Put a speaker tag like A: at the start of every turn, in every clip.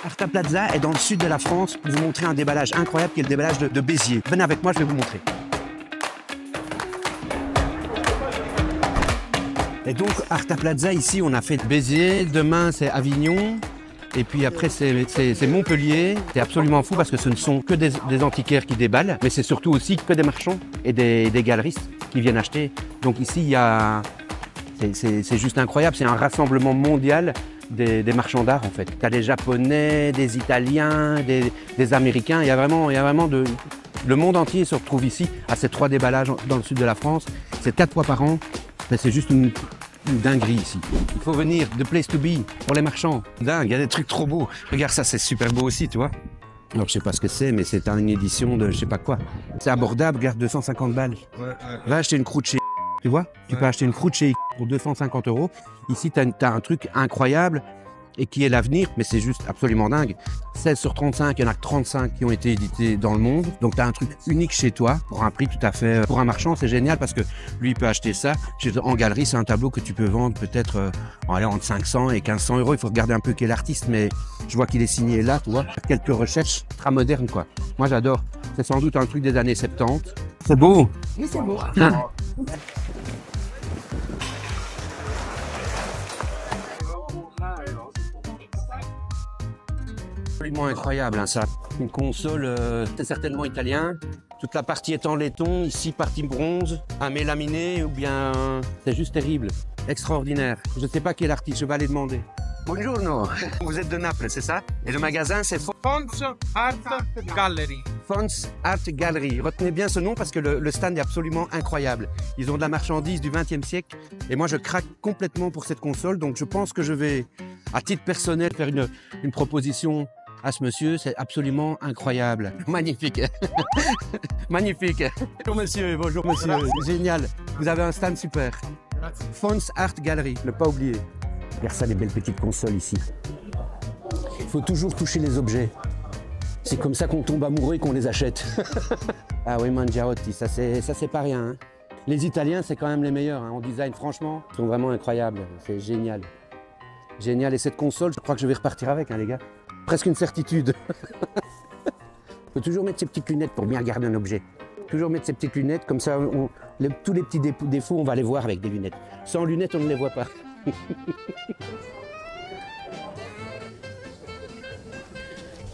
A: Arta Plaza est dans le sud de la France pour vous montrer un déballage incroyable qui est le déballage de Béziers. Venez avec moi, je vais vous montrer. Et donc, Arta Plaza, ici, on a fait Béziers, demain c'est Avignon, et puis après c'est Montpellier. C'est absolument fou parce que ce ne sont que des antiquaires qui déballent, mais c'est surtout aussi que des marchands et des galeristes qui viennent acheter. Donc ici, il y a... C'est juste incroyable, c'est un rassemblement mondial des marchands d'art en fait. Tu as des Japonais, des Italiens, des Américains, il y a vraiment le monde entier se retrouve ici à ces 3 déballages dans le sud de la France. C'est 4 fois par an, mais c'est juste une dinguerie ici. Il faut venir, the place to be, pour les marchands. Dingue, il y a des trucs trop beaux. Regarde ça, c'est super beau aussi, tu vois. Alors je sais pas ce que c'est, mais c'est une édition de je sais pas quoi. C'est abordable, regarde, 250 balles. Va acheter une croûte chez... Tu vois, tu peux acheter une croûte chez pour 250 €. Ici, tu as un truc incroyable et qui est l'avenir, mais c'est juste absolument dingue. 16 sur 35, il y en a que 35 qui ont été édités dans le monde. Donc, tu as un truc unique chez toi pour un prix tout à fait... Pour un marchand, c'est génial parce que lui, il peut acheter ça. En galerie, c'est un tableau que tu peux vendre peut-être entre 500 et 1500 €. Il faut regarder un peu qui est l'artiste, mais je vois qu'il est signé là, tu vois. Quelques recherches très modernes, quoi. Moi, j'adore. C'est sans doute un truc des années 70. C'est beau.
B: Oui, c'est beau.
A: Absolument incroyable, hein, ça. Une console, c'est certainement italien. Toute la partie est en laiton, ici partie bronze, un mélaminé ou bien... C'est juste terrible, extraordinaire. Je ne sais pas qui est l'artiste, je vais aller demander. Buongiorno, vous êtes de Naples, c'est ça? Et le magasin, c'est
C: Fons Art Gallery.
A: Fons Art Gallery. Retenez bien ce nom parce que le stand est absolument incroyable. Ils ont de la marchandise du XXe siècle et moi je craque complètement pour cette console. Donc je pense que je vais, à titre personnel, faire une proposition à ce monsieur. C'est absolument incroyable. Magnifique. Magnifique. Bonjour monsieur, bonjour monsieur. Génial. Vous avez un stand super. Fons Art Gallery, ne pas oublier. Regarde ça, les belles petites consoles ici. Il faut toujours toucher les objets. C'est comme ça qu'on tombe amoureux et qu'on les achète. Ah oui, Mangiarotti, ça c'est pas rien. Hein. Les Italiens, c'est quand même les meilleurs hein, en design, franchement. Ils sont vraiment incroyables, c'est génial. Génial, et cette console, je crois que je vais repartir avec, hein, les gars. Presque une certitude. Il faut toujours mettre ses petites lunettes pour bien regarder un objet. Toujours mettre ses petites lunettes, comme ça, tous les petits défauts, on va les voir avec des lunettes. Sans lunettes, on ne les voit pas.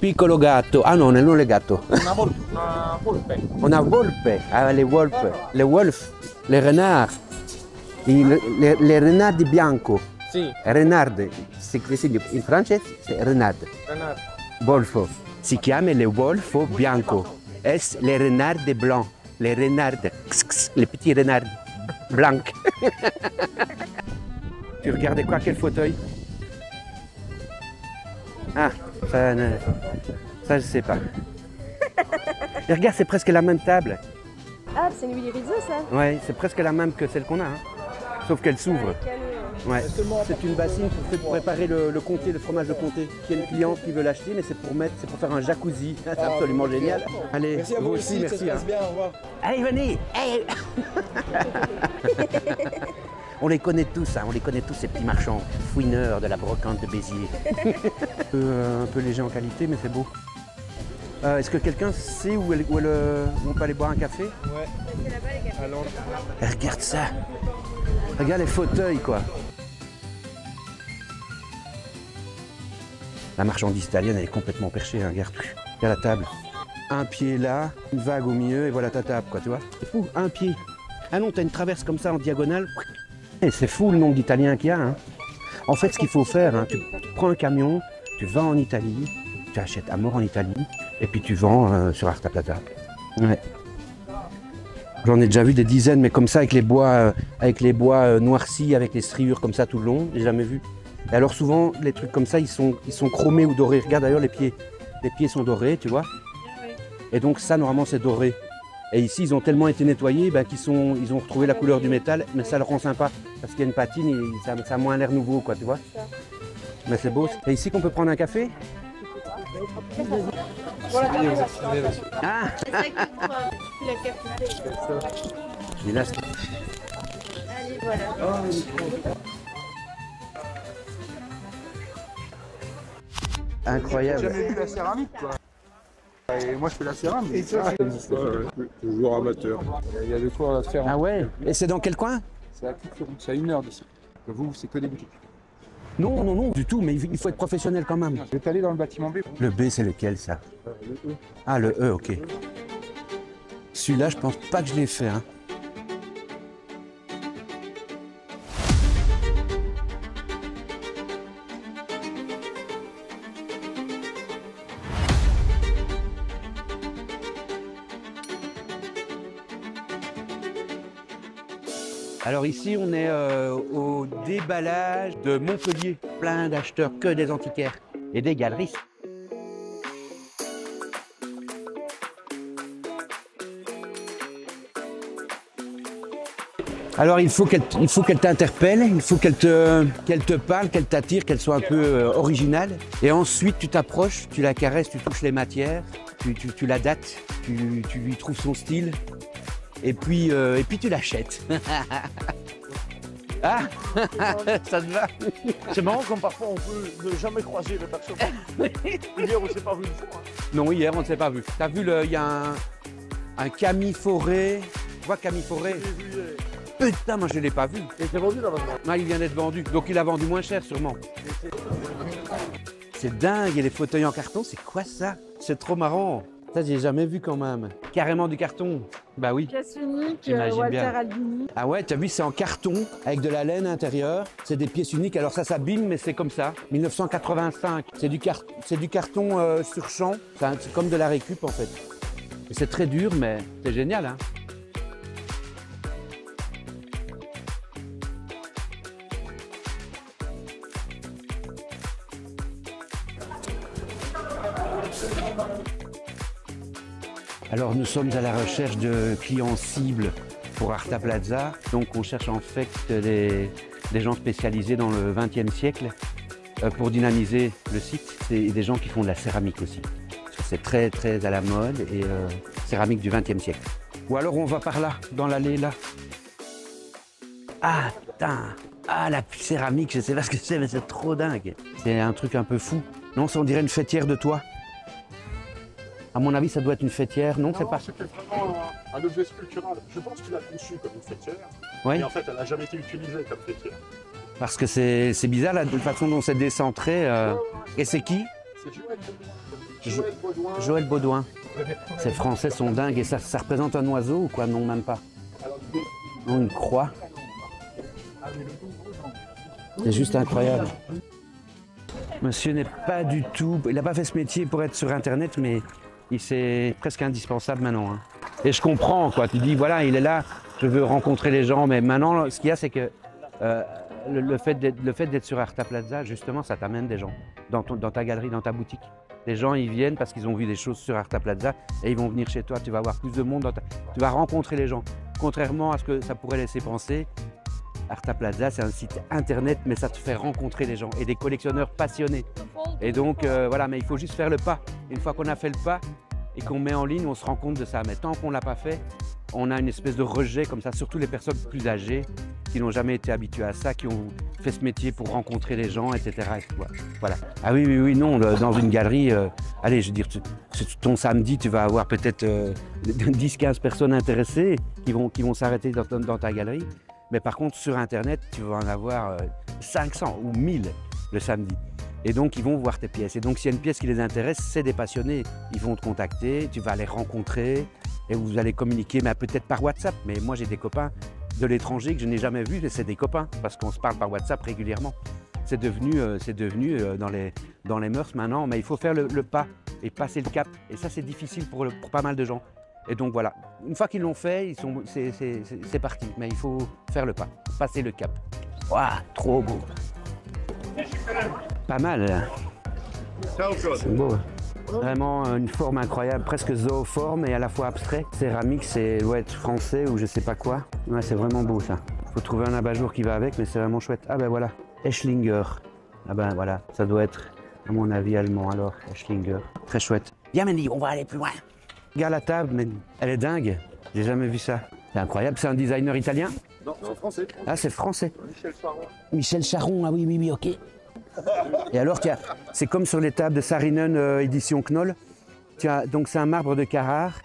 A: Piccolo gatto, ah non, non le gatto.
C: Una volpe.
A: Una volpe, ah, les wolfs, les renards, les renardi bianco.
C: Sì.
A: Renard, in francese c'est renard.
C: Renard.
A: Wolfo, si chiama le wolfo bianco. Es les renards blancs, les renards, les petits renards blancs. Tu regardais quoi, quel fauteuil? Ah, ça je sais pas. Et regarde, c'est presque la même table.
B: Ah, c'est une Willy Rizzo, ça?
A: Ouais, c'est presque la même que celle qu'on a. Hein. Sauf qu'elle s'ouvre. Ouais. C'est une bassine pour préparer le comté, le fromage de comté. Il y a une cliente qui veut l'acheter, mais c'est pour faire un jacuzzi. C'est absolument génial. Allez,
D: merci à vous aussi, merci. Ça se passe bien, au revoir.
A: Allez, venez. Hey. On les connaît tous, hein, on les connaît tous, ces petits marchands fouineurs de la brocante de Béziers. Un peu léger en qualité, mais c'est beau. Est-ce que quelqu'un sait où on peut aller boire un café?
D: Ouais.
B: C'est là-bas, les cafés.
D: Allons.
A: Regarde ça. Regarde les fauteuils, quoi. La marchandise italienne, elle est complètement perchée, hein, regarde. Regarde la table. Un pied là, une vague au milieu, et voilà ta table, quoi, tu vois. C'est fou, un pied. Ah non, t'as une traverse comme ça en diagonale. Et c'est fou le nombre d'Italiens qu'il y a. Hein. En fait, ce qu'il faut faire, hein, tu prends un camion, tu vas en Italie, tu achètes à mort en Italie, et puis tu vends sur Arta Plaza. Ouais. J'en ai déjà vu des dizaines, mais comme ça, avec les bois noircis, avec les striures comme ça tout le long, j'ai jamais vu. Et alors souvent, les trucs comme ça, ils sont chromés ou dorés. Regarde d'ailleurs les pieds. Les pieds sont dorés, tu vois. Et donc ça, normalement, c'est doré. Et ici, ils ont tellement été nettoyés qu'ils ont retrouvé la couleur du métal, mais ça le rend sympa. Parce qu'il y a une patine et ça a moins l'air nouveau, quoi, tu vois. Mais c'est beau. Et ici qu'on peut prendre un café? Ah.
B: Allez, voilà.
A: Incroyable.
D: J'ai jamais vu la céramique, quoi. Et moi, je fais la céramique. Et ça, toujours amateur. Il y a de quoi faire.
A: Ah ouais? Et c'est dans quel coin?
D: C'est à Couperon, c'est à 1 heure d'ici. Vous, c'est que des boutiques.
A: Non, non, non, du tout, mais il faut être professionnel quand même.
D: Je vais aller dans le bâtiment B.
A: Le B, c'est lequel, ça?
D: Le E.
A: Ah, le E, ok. Celui-là, je pense pas que je l'ai fait, hein. Alors ici, on est au déballage de Montpellier. Plein d'acheteurs, que des antiquaires et des galeristes. Alors il faut qu'elle t'interpelle, il faut qu'elle te parle, qu'elle t'attire, qu'elle soit un peu originale. Et ensuite, tu t'approches, tu la caresses, tu touches les matières, tu la dates, tu lui trouves son style. Et puis tu l'achètes. Ah, ça te va?
E: C'est marrant comme parfois on peut ne jamais croiser les personnes. Hier on s'est pas vu une fois.
A: Non, hier on ne s'est pas vu. T'as vu, il y a un Camille Forêt. Tu vois Camille Forêt? Putain, moi je ne l'ai pas vu.
E: Il était vendu là maintenant.
A: Ah, il vient d'être vendu. Donc il a vendu moins cher sûrement. C'est dingue, et les fauteuils en carton, c'est quoi ça? C'est trop marrant. Ça, j'ai jamais vu quand même. Carrément du carton. Bah oui.
B: Pièce unique,
A: J'imagine
B: Walter
A: bien.
B: Albini.
A: Ah ouais, tu as vu, c'est en carton, avec de la laine intérieure. C'est des pièces uniques. Alors ça s'abîme, mais c'est comme ça. 1985. C'est du carton sur champ. C'est comme de la récup en fait. Et c'est très dur, mais c'est génial, hein. Alors nous sommes à la recherche de clients cibles pour Arta Plaza. Donc on cherche en fait des gens spécialisés dans le XXe siècle pour dynamiser le site. C'est des gens qui font de la céramique aussi. C'est très très à la mode et céramique du XXe siècle. Ou alors on va par là, dans l'allée là. Ah putain, ah la céramique, je sais pas ce que c'est mais c'est trop dingue. C'est un truc un peu fou. Non, ça on dirait une fêtière de toit. À mon avis, ça doit être une fêtière, non? C'est pas.
E: C'était vraiment un objet sculptural. Je pense qu'il a conçu comme une fêtière.
A: Oui.
E: Mais en fait, elle n'a jamais été utilisée comme fêtière.
A: Parce que c'est bizarre la façon dont c'est décentré. Et c'est qui?
E: C'est Joël Baudouin.
A: Joël Baudouin. Ces Français sont dingues. Et ça représente un oiseau ou quoi? Non, même pas. Non, une croix. C'est juste incroyable. Monsieur n'est pas du tout. Il n'a pas fait ce métier pour être sur Internet, mais c'est presque indispensable maintenant, hein. Et je comprends, quoi. Tu dis, voilà, il est là, je veux rencontrer les gens, mais maintenant, ce qu'il y a, c'est que le fait d'être sur Arta Plaza, justement, ça t'amène des gens dans ta galerie, dans ta boutique. Les gens, ils viennent parce qu'ils ont vu des choses sur Arta Plaza et ils vont venir chez toi. Tu vas avoir plus de monde, tu vas rencontrer les gens. Contrairement à ce que ça pourrait laisser penser, Arta Plaza, c'est un site internet, mais ça te fait rencontrer les gens et des collectionneurs passionnés. Et donc, voilà, mais il faut juste faire le pas. Une fois qu'on a fait le pas et qu'on met en ligne, on se rend compte de ça. Mais tant qu'on ne l'a pas fait, on a une espèce de rejet comme ça, surtout les personnes plus âgées qui n'ont jamais été habituées à ça, qui ont fait ce métier pour rencontrer les gens, etc. Voilà. Ah oui, oui, oui, non, dans une galerie, allez, je veux dire, ton samedi, tu vas avoir peut-être 10-15 personnes intéressées qui vont s'arrêter dans ta galerie. Mais par contre, sur Internet, tu vas en avoir 500 ou 1000 le samedi. Et donc, ils vont voir tes pièces. Et donc, s'il y a une pièce qui les intéresse, c'est des passionnés. Ils vont te contacter, tu vas les rencontrer et vous allez communiquer, mais peut-être par WhatsApp. Mais moi, j'ai des copains de l'étranger que je n'ai jamais vus et c'est des copains parce qu'on se parle par WhatsApp régulièrement. C'est devenu dans les mœurs maintenant, mais il faut faire le pas et passer le cap. Et ça, c'est difficile pour pas mal de gens. Et donc voilà, une fois qu'ils l'ont fait, c'est parti. Mais il faut faire le pas, passer le cap. Waouh, trop beau. Pas mal. C'est beau. Vraiment une forme incroyable, presque zooforme et à la fois abstrait. Céramique, c'est doit être français ou je sais pas quoi. Ouais, c'est vraiment beau ça. Faut trouver un abat-jour qui va avec, mais c'est vraiment chouette. Ah ben voilà, Eschlinger. Ah ben voilà, ça doit être, à mon avis, allemand alors, Eschlinger. Très chouette. Viens Mandy, on va aller plus loin. Regarde la table, mais elle est dingue. J'ai jamais vu ça. C'est incroyable. C'est un designer italien?
E: Non, c'est français.
A: Ah, c'est français.
E: Michel Charon.
A: Michel Charon, ah oui, oui, oui, ok. Et alors, c'est comme sur les tables de Saarinen édition Knoll. Donc c'est un marbre de Carrare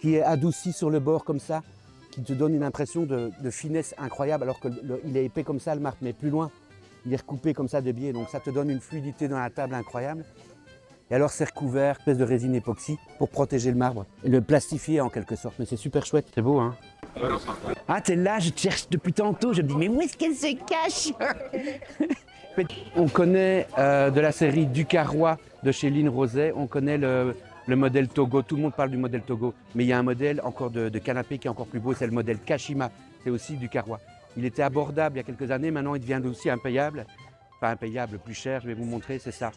A: qui est adouci sur le bord comme ça, qui te donne une impression de finesse incroyable, alors qu'il est épais comme ça le marbre, mais plus loin. Il est recoupé comme ça de biais, donc ça te donne une fluidité dans la table incroyable. Et alors c'est recouvert, espèce de résine époxy pour protéger le marbre et le plastifier en quelque sorte. Mais c'est super chouette, c'est beau hein. Ah t'es là, je te cherche depuis tantôt, je me dis mais où est-ce qu'elle se cache? On connaît de la série Ducarrois de chez Line Roset, on connaît le modèle Togo, tout le monde parle du modèle Togo, mais il y a un modèle encore de canapé qui est encore plus beau, c'est le modèle Kashima, c'est aussi Ducarrois. Il était abordable il y a quelques années, maintenant il devient aussi impayable. Pas impayable, plus cher, je vais vous montrer, c'est ça.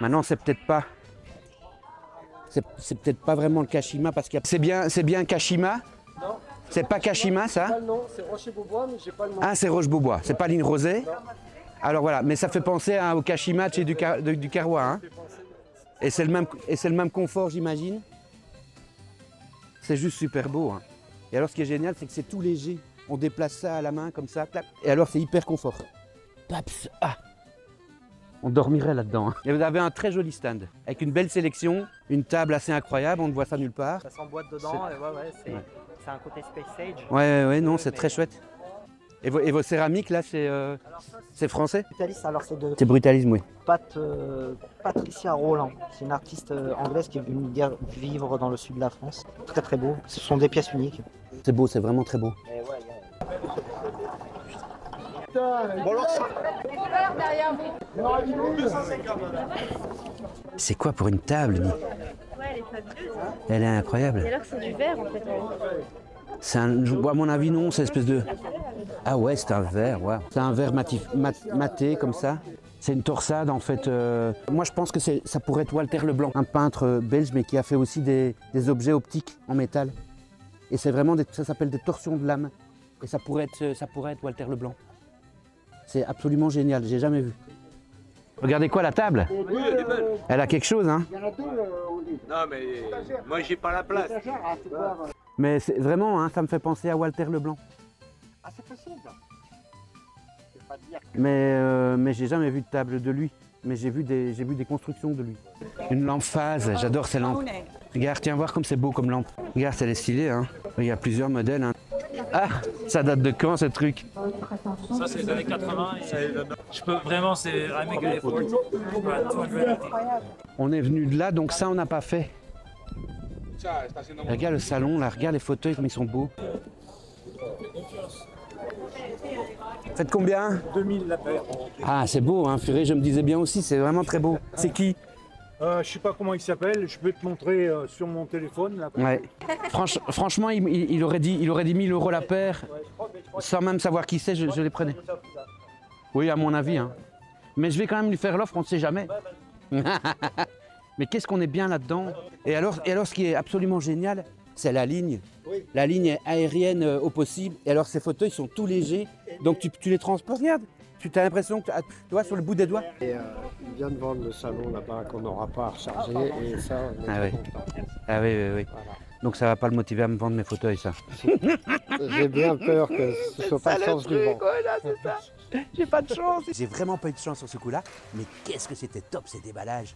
A: Maintenant c'est peut-être pas vraiment le Kashima parce que c'est bien Kashima.
E: Non.
A: C'est pas Kashima ça?
E: Pas le nom, c'est Rocher-Beaubois, mais j'ai pas le nom.
A: Ah c'est Roche-Beaubois, c'est pas Line Roset. Alors voilà, mais ça fait penser au Kashima chez Ducarrois. Hein. Et c'est le même confort j'imagine. C'est juste super beau. Hein. Et alors ce qui est génial c'est que c'est tout léger. On déplace ça à la main comme ça. Clap. Et alors c'est hyper confort. Paps, ah. On dormirait là-dedans. Hein. Et vous avez un très joli stand, avec une belle sélection, une table assez incroyable, on ne voit ça nulle part.
F: Ça s'emboîte dedans, et c'est un côté Space Age.
A: Ouais, non, c'est très chouette. Et vos céramiques, là, c'est français?
F: Brutalis, alors c'est de
A: C'est Brutalisme, oui.
F: Patricia Roland. C'est une artiste anglaise qui est venue vivre dans le sud de la France. Très très beau, ce sont des pièces uniques.
A: C'est beau, c'est vraiment très beau. C'est quoi pour une table, Ni?
B: Ouais, elle est fabuleuse. Hein.
A: Elle est incroyable.
B: Et alors c'est du verre en fait.
A: C'est à mon avis, non, c'est une espèce de... Ah ouais, c'est un verre, ouais. C'est un verre maté, comme ça. C'est une torsade, en fait. Moi, je pense que ça pourrait être Walter Leblanc, un peintre belge, mais qui a fait aussi des objets optiques en métal. Et c'est vraiment, ça s'appelle des torsions de lame. Et ça pourrait être Walter Leblanc. C'est absolument génial, j'ai jamais vu. Regardez quoi, la table?
C: Oui, elle est belle.
A: Elle a quelque chose, hein.
C: Non, mais moi, j'ai pas la place.
A: Mais vraiment, hein, ça me fait penser à Walter Leblanc.
E: Ah, c'est possible. Pas dire que...
A: Mais j'ai jamais vu de table de lui. Mais j'ai vu des constructions de lui. Une lampe phase, j'adore ces lampes. Regarde, tiens voir comme c'est beau comme lampe. Regarde, elle est stylée, hein. Il y a plusieurs modèles. Hein. Ah, ça date de quand ce truc?
G: Ça c'est les années 80 et je peux vraiment, c'est I make an effort.
A: On est venu de là, donc ça on n'a pas fait. Regarde le salon là, regarde les fauteuils comme ils sont beaux. Faites combien?
E: 2000 la paire.
A: Ah c'est beau, hein, purée, je me disais bien aussi, c'est vraiment très beau. C'est qui?
E: Je sais pas comment il s'appelle, je vais te montrer sur mon téléphone. Là.
A: Ouais. Franchement, il aurait dit 1000 € la paire, sans même savoir qui c'est, je les prenais. Oui, à mon avis. Hein. Mais je vais quand même lui faire l'offre, on ne sait jamais. Mais qu'est-ce qu'on est bien là-dedans. Et alors, ce qui est absolument génial, c'est la ligne. La ligne est aérienne au possible. Et alors, ces fauteuils sont tout légers, donc tu les transportes. Regarde, tu as l'impression que tu vois sur le bout des doigts.
H: Et il vient de vendre le salon là-bas qu'on n'aura pas à recharger et ça, on est très content.
A: Ah oui. Voilà. Donc ça va pas le motiver à me vendre mes fauteuils, ça.
H: J'ai bien peur que ce soit pas le sens du vent.
A: Voilà, c'est ça. J'ai pas de chance. J'ai vraiment pas eu de chance sur ce coup-là, mais qu'est-ce que c'était top ces déballages.